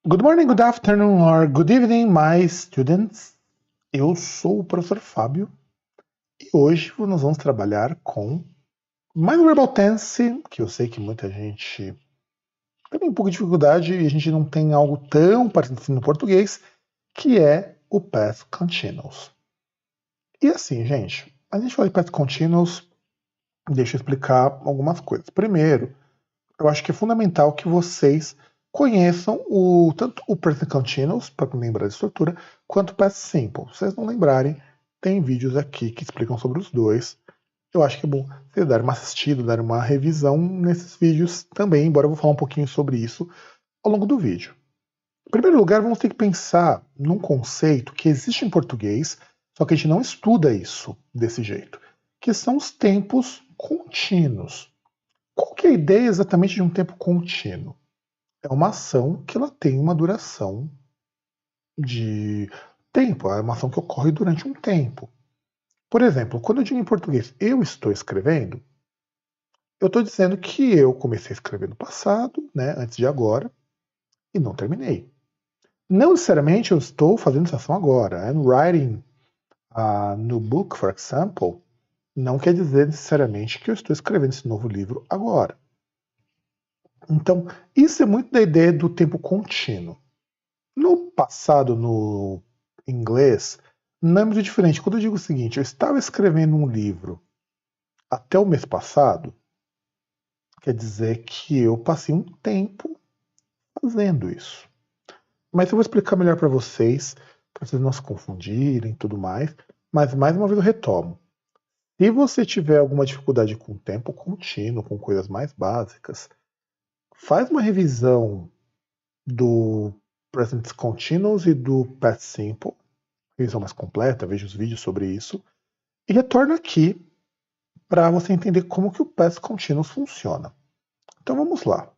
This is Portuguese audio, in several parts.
Good morning, good afternoon, or good evening, my students. Eu sou o professor Fábio e hoje nós vamos trabalhar com mais um verbal tense, que eu sei que muita gente tem um pouco de dificuldade e a gente não tem algo tão parecido assim no português, que é o past continuous. E assim, gente, a gente fala de past continuous, deixa eu explicar algumas coisas. Primeiro, eu acho que é fundamental que vocês conheçam tanto o present continuous, para lembrar da estrutura, quanto o past simple. Se vocês não lembrarem, tem vídeos aqui que explicam sobre os dois. Eu acho que é bom vocês darem uma assistida, darem uma revisão nesses vídeos também, embora eu vou falar um pouquinho sobre isso ao longo do vídeo. Em primeiro lugar, vamos ter que pensar num conceito que existe em português, só que a gente não estuda isso desse jeito, que são os tempos contínuos. Qual que é a ideia exatamente de um tempo contínuo? É uma ação que ela tem uma duração de tempo, é uma ação que ocorre durante um tempo. Por exemplo, quando eu digo em português eu estou escrevendo, eu estou dizendo que eu comecei a escrever no passado, né, antes de agora, e não terminei. Não necessariamente eu estou fazendo essa ação agora. I'm writing a new book, for example, não quer dizer necessariamente que eu estou escrevendo esse novo livro agora. Então, isso é muito da ideia do tempo contínuo. No passado, no inglês, não é muito diferente. Quando eu digo o seguinte, eu estava escrevendo um livro até o mês passado, quer dizer que eu passei um tempo fazendo isso. Mas eu vou explicar melhor para vocês não se confundirem e tudo mais. Mas mais uma vez eu retomo. Se você tiver alguma dificuldade com o tempo contínuo, com coisas mais básicas, faz uma revisão do Present Continuous e do Past Simple, revisão mais completa, veja os vídeos sobre isso, e retorna aqui para você entender como que o Past Continuous funciona. Então vamos lá.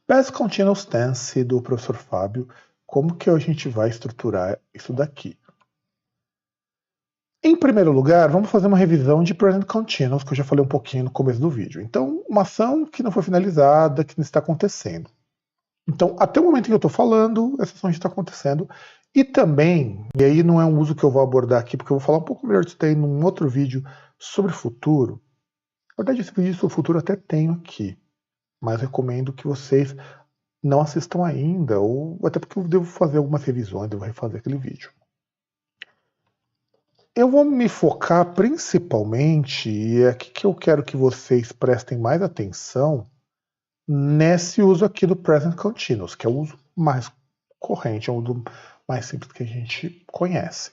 Past Continuous Tense do professor Fábio, como que a gente vai estruturar isso daqui? Em primeiro lugar, vamos fazer uma revisão de Present Continuous, que eu já falei um pouquinho no começo do vídeo. Então, uma ação que não foi finalizada, que não está acontecendo. Então, até o momento em que eu estou falando, essa ação já está acontecendo. E também, e aí não é um uso que eu vou abordar aqui, porque eu vou falar um pouco melhor disso daí num outro vídeo sobre futuro. Na verdade, esse vídeo sobre futuro eu até tenho aqui, mas recomendo que vocês não assistam ainda, ou até porque eu devo fazer algumas revisões, devo refazer aquele vídeo. Eu vou me focar principalmente, e é aqui que eu quero que vocês prestem mais atenção, nesse uso aqui do Present Continuous, que é o uso mais corrente, é o uso mais simples que a gente conhece.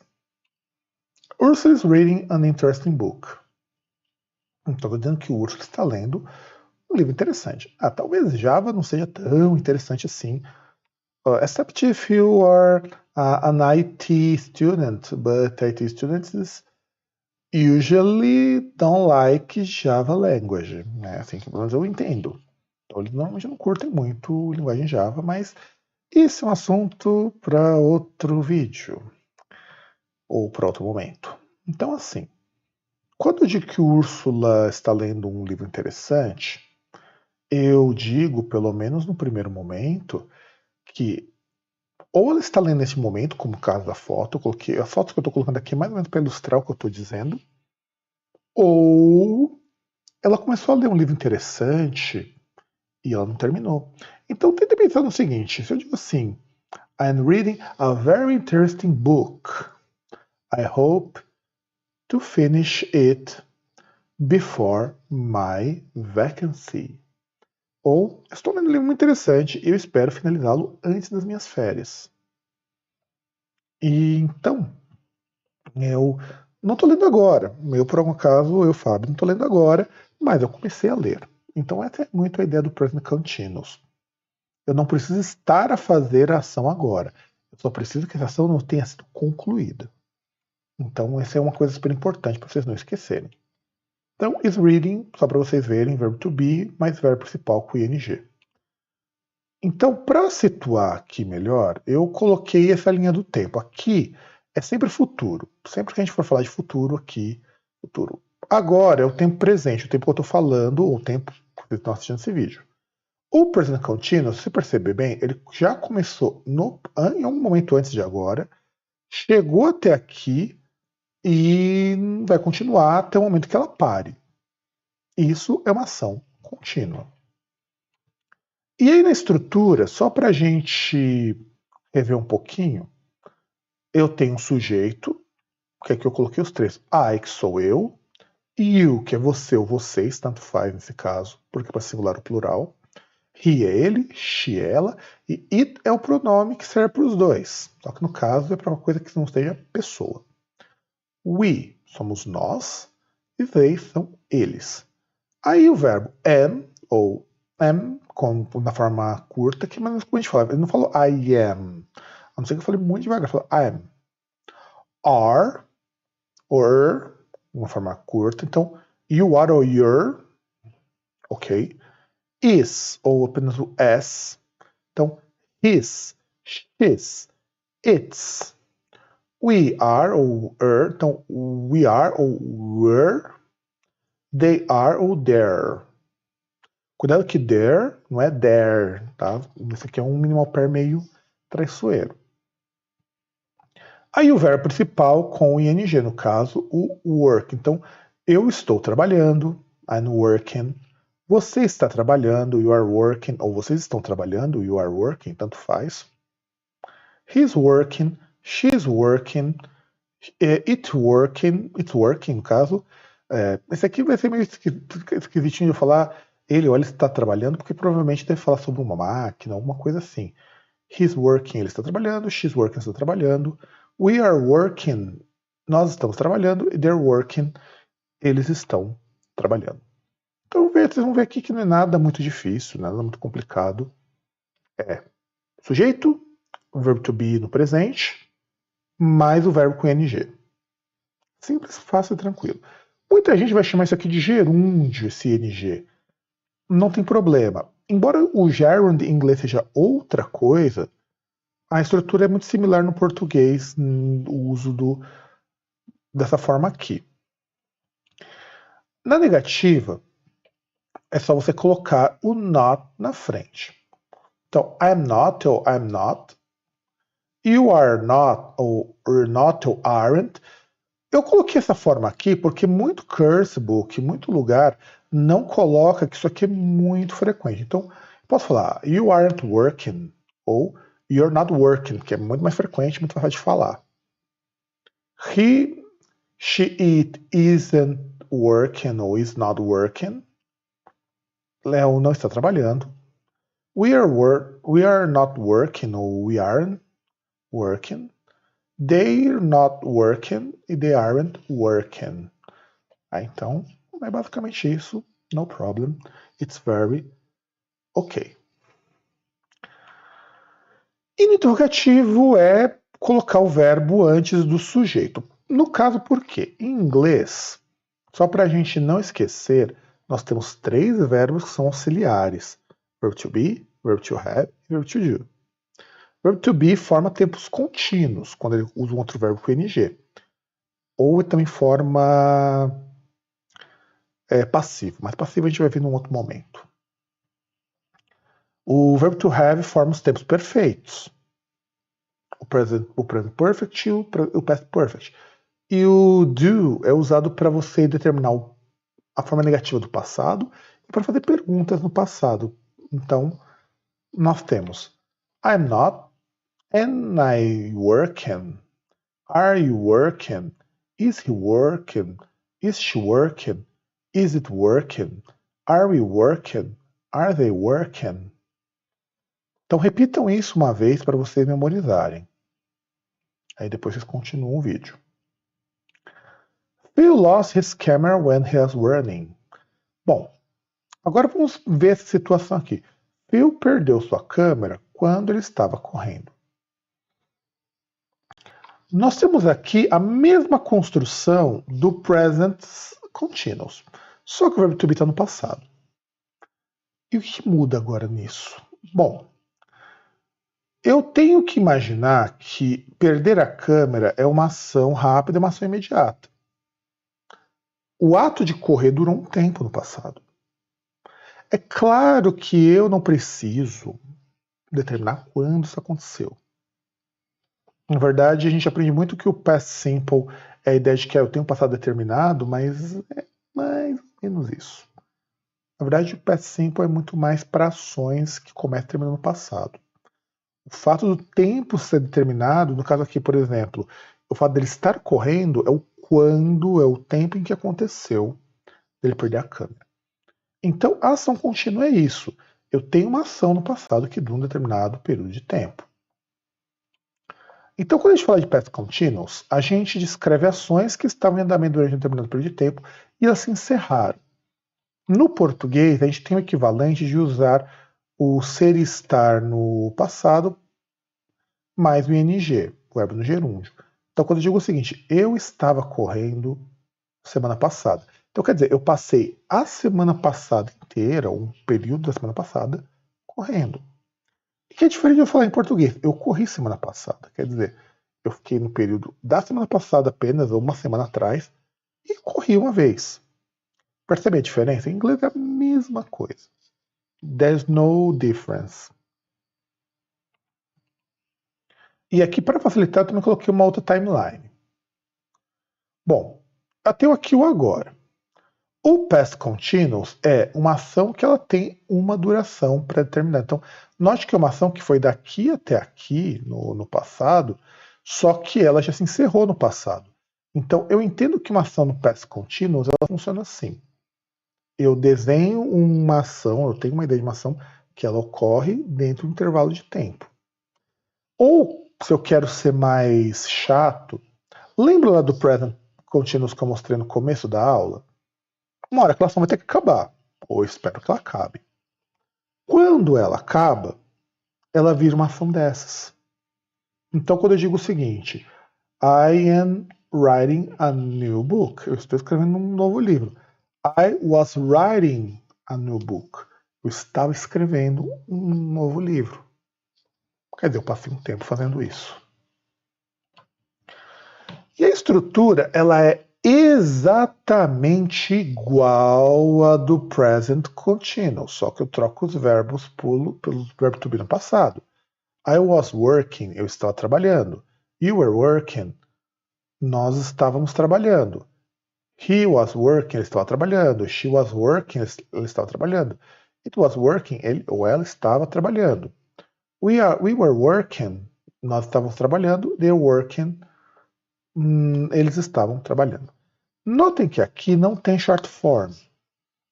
Ursula is reading an interesting book. Então, estou dizendo que o Ursula está lendo um livro interessante. Talvez Java não seja tão interessante assim, except if you are an IT student, but IT students usually don't like Java language, né? Assim, que pelo menos eu entendo. Então, eles normalmente não curtem muito linguagem Java, mas isso é um assunto para outro vídeo ou para outro momento. Então, assim, quando eu digo que Úrsula está lendo um livro interessante, eu digo, pelo menos no primeiro momento, que ou ela está lendo nesse momento, como o caso da foto, eu coloquei, a foto que eu estou colocando aqui é mais ou menos para ilustrar o que eu estou dizendo, ou ela começou a ler um livro interessante e ela não terminou. Então tenta pensar no seguinte, se eu digo assim, I'm reading a very interesting book. I hope to finish it before my vacancy. Ou estou lendo um livro muito interessante e eu espero finalizá-lo antes das minhas férias. E então, eu não estou lendo agora. Eu, por algum acaso, eu, Fábio, não estou lendo agora, mas eu comecei a ler. Então, essa é muito a ideia do Present Continuous. Eu não preciso estar a fazer a ação agora. Eu só preciso que essa ação não tenha sido concluída. Então, essa é uma coisa super importante para vocês não esquecerem. Então, is reading, só para vocês verem, verbo to be, mais verbo principal com ing. Então, para situar aqui melhor, eu coloquei essa linha do tempo. Aqui é sempre futuro. Sempre que a gente for falar de futuro aqui, futuro. Agora é o tempo presente, o tempo que eu estou falando, ou o tempo que vocês estão assistindo esse vídeo. O present continuous, se perceber bem, ele já começou em algum momento antes de agora, chegou até aqui e vai continuar até o momento que ela pare. Isso é uma ação contínua. E aí na estrutura, só para a gente rever um pouquinho, eu tenho um sujeito, que aqui eu coloquei os três. I, que sou eu, you, que é você ou vocês, tanto faz nesse caso, porque é para singular ou plural. He é ele, she é ela, e it é o pronome que serve para os dois. Só que no caso é para uma coisa que não esteja pessoa. We somos nós e they são eles. Aí o verbo am, ou am, na forma curta, que mas como a gente fala, ele não falou I am. A não ser que eu falei muito devagar, falou I am. Are, or, uma forma curta, então you are ou you're, ok? Is, ou apenas o s. Então, his, his, its. We are ou er, então we are ou were. They are ou their. Cuidado que there não é there, tá? Esse aqui é um minimal pair meio traiçoeiro. Aí o verbo principal com o ing, no caso, o work. Então, eu estou trabalhando, I'm working. Você está trabalhando, you are working. Ou vocês estão trabalhando, you are working, tanto faz. He's working, she's working, it's working, no caso. Esse aqui vai ser meio esquisitinho de eu falar ele ou ela está trabalhando, porque provavelmente deve falar sobre uma máquina, alguma coisa assim. He's working, ele está trabalhando, she's working, está trabalhando. We are working, nós estamos trabalhando, e they're working, eles estão trabalhando. Então vocês vão ver aqui que não é nada muito difícil, nada muito complicado. É sujeito, o verbo to be no presente, mais o verbo com ing. Simples, fácil e tranquilo. Muita gente vai chamar isso aqui de gerúndio, esse ing. Não tem problema. Embora o gerund em inglês seja outra coisa, a estrutura é muito similar no português, o uso dessa forma aqui. Na negativa, é só você colocar o not na frente. Então, I'm not ou I'm not. You are not ou you're not ou aren't. Eu coloquei essa forma aqui porque muito cursebook, muito lugar, não coloca que isso aqui é muito frequente. Então, posso falar you aren't working ou you're not working, que é muito mais frequente, muito fácil de falar. He, she, it isn't working ou is not working. Léo não está trabalhando. We are not working ou we aren't working. They're not working e they aren't working. Então, é basicamente isso. No problem. It's very ok. E no interrogativo é colocar o verbo antes do sujeito. No caso, por quê? Em inglês, só para a gente não esquecer, nós temos três verbos que são auxiliares. Verb to be, verb to have e verb to do. Verb to be forma tempos contínuos, quando ele usa um outro verbo com ing. Ou também forma passivo, mas passivo a gente vai ver num outro momento. O verbo to have forma os tempos perfeitos. O present perfect e o past perfect. E o do é usado para você determinar a forma negativa do passado e para fazer perguntas no passado. Então, nós temos I'm not, am I working? Are you working? Is he working? Is she working? Is it working? Are we working? Are they working? Então repitam isso uma vez para vocês memorizarem. Aí depois vocês continuam o vídeo. Phil lost his camera when he was running. Bom, agora vamos ver essa situação aqui. Phil perdeu sua câmera quando ele estava correndo. Nós temos aqui a mesma construção do present continuous, só que o verbo to be está no passado. E o que muda agora nisso? Bom, eu tenho que imaginar que perder a câmera é uma ação rápida, uma ação imediata. O ato de correr durou um tempo no passado. É claro que eu não preciso determinar quando isso aconteceu. Na verdade, a gente aprende muito que o past simple é a ideia de que eu tenho um passado determinado, mas é mais ou menos isso. Na verdade, o past simple é muito mais para ações que começam e terminam no passado. O fato do tempo ser determinado, no caso aqui, por exemplo, o fato dele estar correndo é o quando, é o tempo em que aconteceu dele perder a câmera. Então, a ação contínua é isso. Eu tenho uma ação no passado que dura um determinado período de tempo. Então, quando a gente fala de past continuous, a gente descreve ações que estavam em andamento durante um determinado período de tempo e elas se encerraram. No português, a gente tem o equivalente de usar o ser e estar no passado mais o ing, o verbo no gerúndio. Então, quando eu digo o seguinte, eu estava correndo semana passada. Então, quer dizer, eu passei a semana passada inteira, um período da semana passada, correndo. O que é diferente de eu falar em português? Eu corri semana passada. Quer dizer, eu fiquei no período da semana passada apenas, ou uma semana atrás, e corri uma vez. Percebe a diferença? Em inglês é a mesma coisa. There's no difference. E aqui, para facilitar, eu também coloquei uma outra timeline. Bom, eu tenho aqui o agora. O past continuous é uma ação que ela tem uma duração pré-determinada. Então, note que é uma ação que foi daqui até aqui, no passado, só que ela já se encerrou no passado. Então, eu entendo que uma ação no past continuous ela funciona assim. Eu desenho uma ação, eu tenho uma ideia de uma ação que ela ocorre dentro de um intervalo de tempo. Ou, se eu quero ser mais chato, lembra lá do present continuous que eu mostrei no começo da aula? Uma hora aquela ação vai ter que acabar, ou eu espero que ela acabe. Quando ela acaba, ela vira uma ação dessas. Então, quando eu digo o seguinte, I am writing a new book, eu estou escrevendo um novo livro. I was writing a new book. Eu estava escrevendo um novo livro. Quer dizer, eu passei um tempo fazendo isso. E a estrutura, ela é exatamente igual à do present continuous, só que eu troco os verbos pelo verbo to be no passado. I was working, eu estava trabalhando. You were working, nós estávamos trabalhando. He was working, ele estava trabalhando. She was working, ela estava trabalhando. It was working, ele ou ela estava trabalhando. We were working, nós estávamos trabalhando. They were working, eles estavam trabalhando. Notem que aqui não tem short form.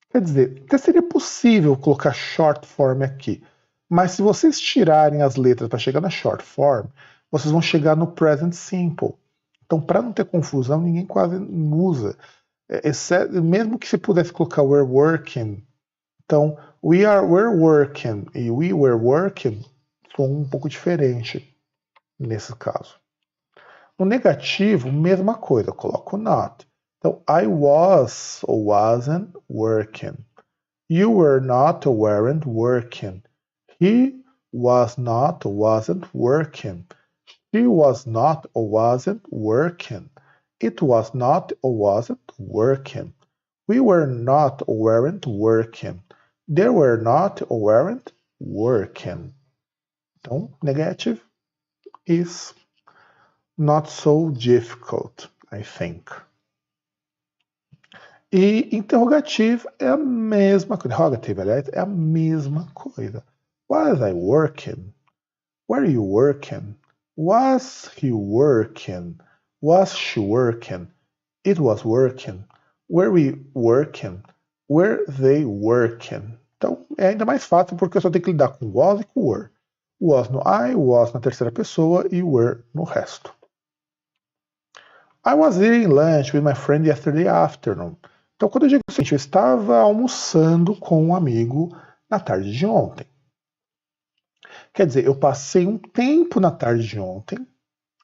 Quer dizer, até seria possível colocar short form aqui. Mas se vocês tirarem as letras para chegar na short form, vocês vão chegar no present simple. Então, para não ter confusão, ninguém quase usa. Mesmo que você pudesse colocar we're working, então we're working e we were working são um pouco diferente nesse caso. No negativo, mesma coisa, eu coloco not. Então, I was or wasn't working. You were not or weren't working. He was not or wasn't working. She was not or wasn't working. It was not or wasn't working. We were not or weren't working. They were not or weren't working. Então, negative is not so difficult, I think. E interrogativo é a mesma coisa. Interrogative, aliás, é a mesma coisa. Was I working? Were you working? Was he working? Was she working? It was working. Were we working? Were they working? Então é ainda mais fácil porque eu só tenho que lidar com was e com were. Was no I, was na terceira pessoa e were no resto. I was eating lunch with my friend yesterday afternoon. Então, quando eu digo o seguinte, eu estava almoçando com um amigo na tarde de ontem. Quer dizer, eu passei um tempo na tarde de ontem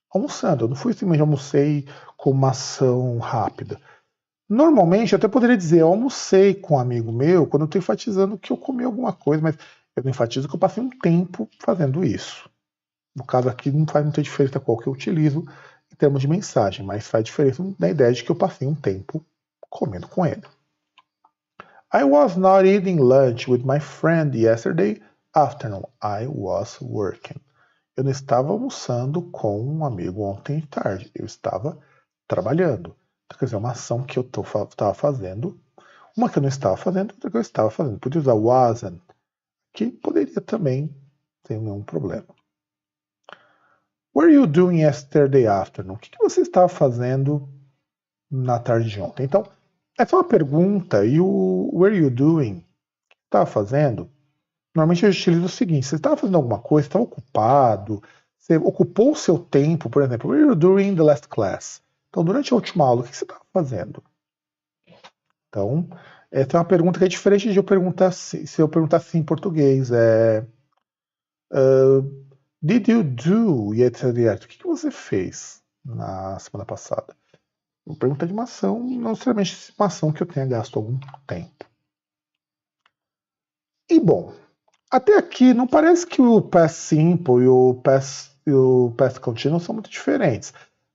almoçando. Eu não fui simplesmente almocei com uma ação rápida. Normalmente, eu até poderia dizer, eu almocei com um amigo meu quando eu estou enfatizando que eu comi alguma coisa, mas eu não enfatizo que eu passei um tempo fazendo isso. No caso aqui, não faz muita diferença qual que eu utilizo em termos de mensagem, mas faz diferença na ideia de que eu passei um tempo comendo com ele. I was not eating lunch with my friend yesterday afternoon. I was working. Eu não estava almoçando com um amigo ontem de tarde. Eu estava trabalhando. Então, quer dizer, uma ação que eu estava fazendo, uma que eu não estava fazendo, outra que eu estava fazendo. Podia usar wasn't, que poderia também ter nenhum problema. What are you doing yesterday afternoon? O que você estava fazendo na tarde de ontem? Então, essa é uma pergunta e o what are you doing? O que você estava fazendo? Normalmente a gente utiliza o seguinte: você estava fazendo alguma coisa, estava ocupado, você ocupou o seu tempo, por exemplo, what are you doing in the last class? Então, durante a última aula, o que você estava fazendo? Então, essa é uma pergunta que é diferente de eu perguntar se eu perguntar assim em português. Did you do yesterday? O que você fez na semana passada? Uma pergunta de uma ação, não necessariamente uma ação que eu tenha gasto algum tempo. E bom, até aqui não parece que o past simple e o past continuous são muito diferentes.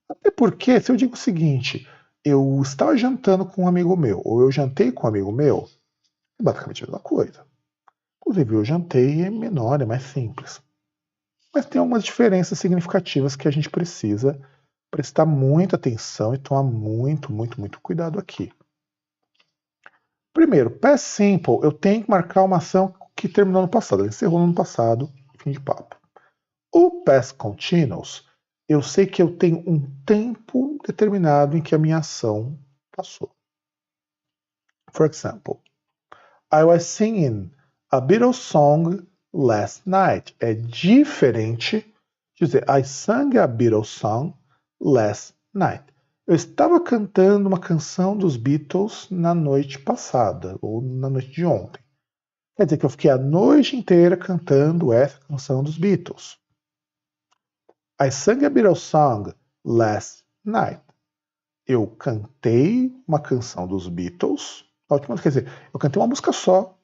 Até porque, se eu digo o seguinte, eu estava jantando com um amigo meu, ou eu jantei com um amigo meu, é basicamente a mesma coisa. Inclusive, o jantei é menor, é mais simples. Mas tem algumas diferenças significativas que a gente precisa prestar muita atenção e tomar muito, muito, muito cuidado aqui. Primeiro, past simple, eu tenho que marcar uma ação que terminou no passado, ela encerrou no ano passado, fim de papo. O past continuous, eu sei que eu tenho um tempo determinado em que a minha ação passou. For example, I was singing a Beatles song last night. É diferente de dizer I sang a Beatles song last night. Eu estava cantando uma canção dos Beatles na noite passada, ou na noite de ontem. Quer dizer que eu fiquei a noite inteira cantando essa canção dos Beatles. I sang a Beatles song last night. Eu cantei uma canção dos Beatles. Quer dizer, eu cantei uma música só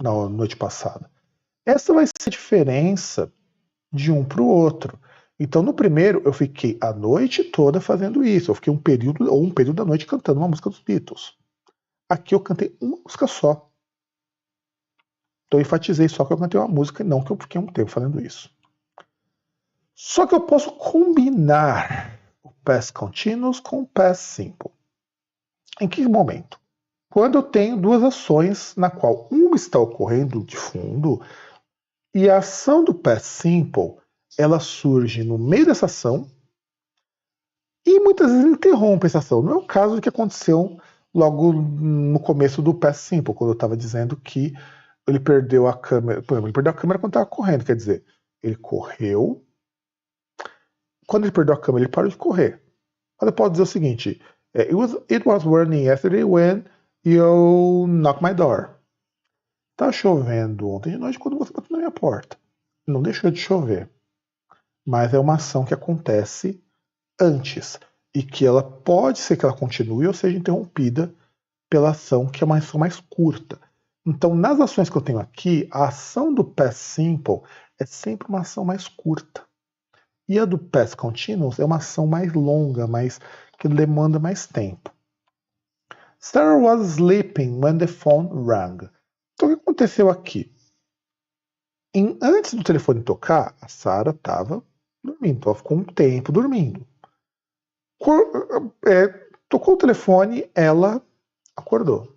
na noite passada. Essa vai ser a diferença de um para o outro. Então, no primeiro, eu fiquei a noite toda fazendo isso. Eu fiquei um período da noite cantando uma música dos Beatles. Aqui eu cantei uma música só. Então, eu enfatizei só que eu cantei uma música e não que eu fiquei um tempo fazendo isso. Só que eu posso combinar o past continuous com o past simple. Em que momento? Quando eu tenho duas ações na qual uma está ocorrendo de fundo e a ação do past simple ela surge no meio dessa ação e muitas vezes interrompe essa ação. Não é o caso do que aconteceu logo no começo do past simple, quando eu estava dizendo que ele perdeu a câmera. Por exemplo, ele perdeu a câmera quando estava correndo, quer dizer, ele correu. Quando ele perdeu a câmera, ele parou de correr. Mas eu posso dizer o seguinte: it was raining yesterday when you knocked my door. Tá chovendo ontem de noite quando você bateu na minha porta. Não deixou de chover. Mas é uma ação que acontece antes. E que ela pode ser que ela continue ou seja interrompida pela ação que é uma ação mais curta. Então, nas ações que eu tenho aqui, a ação do past simple é sempre uma ação mais curta. E a do past continuous é uma ação mais longa, que demanda mais tempo. Sarah was sleeping when the phone rang. Então, o que aconteceu aqui? Antes do telefone tocar, a Sarah estava dormindo, então ela ficou um tempo dormindo. Tocou o telefone, ela acordou.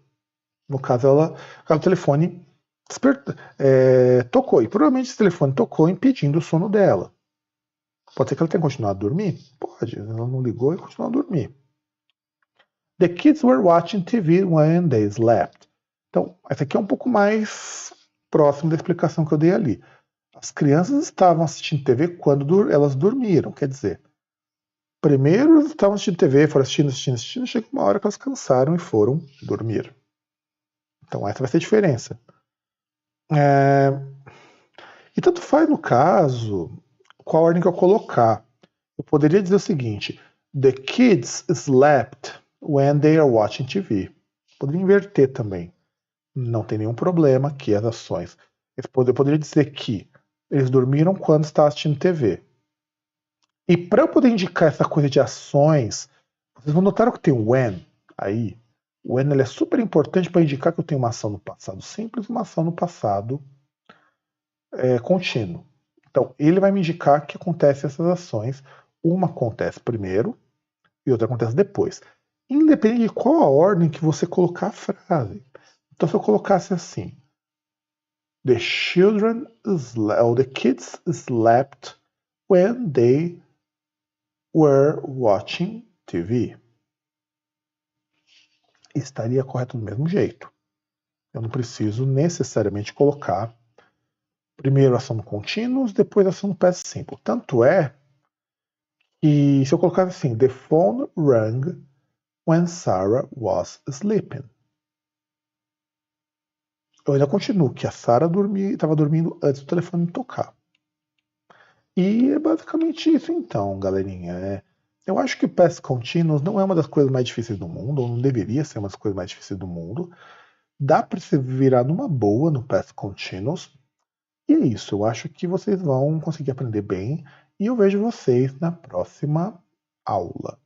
No caso, o telefone tocou. E provavelmente esse telefone tocou impedindo o sono dela. Pode ser que ela tenha continuado a dormir? Pode. Ela não ligou e continuou a dormir. The kids were watching TV when they slept. Então, essa aqui é um pouco mais próximo da explicação que eu dei ali. As crianças estavam assistindo TV quando elas dormiram. Quer dizer, primeiro elas estavam assistindo TV, foram assistindo. Chegou uma hora que elas cansaram e foram dormir. Então, essa vai ser a diferença. E tanto faz no caso qual ordem que eu colocar. Eu poderia dizer o seguinte: The kids slept when they are watching TV. Poderia inverter também. Não tem nenhum problema aqui as ações. Eu poderia dizer que eles dormiram quando estavam assistindo TV. E para eu poder indicar essa coisa de ações, vocês vão notar que tem when aí. When ele é super importante para indicar que eu tenho uma ação no passado simples e uma ação no passado contínuo. Então, ele vai me indicar que acontecem essas ações. Uma acontece primeiro e outra acontece depois. Independente de qual a ordem que você colocar a frase. Então, se eu colocasse assim: The kids slept when they were watching TV. Estaria correto do mesmo jeito. Eu não preciso necessariamente colocar primeiro ação no contínuos, depois ação no past simple. Tanto é que se eu colocar assim: The phone rang when Sarah was sleeping. Eu ainda continuo que a Sarah estava dormindo antes do telefone tocar. E é basicamente isso então, galerinha. Eu acho que past continuous não é uma das coisas mais difíceis do mundo, ou não deveria ser uma das coisas mais difíceis do mundo. Dá para se virar numa boa no past continuous. E é isso, eu acho que vocês vão conseguir aprender bem. E eu vejo vocês na próxima aula.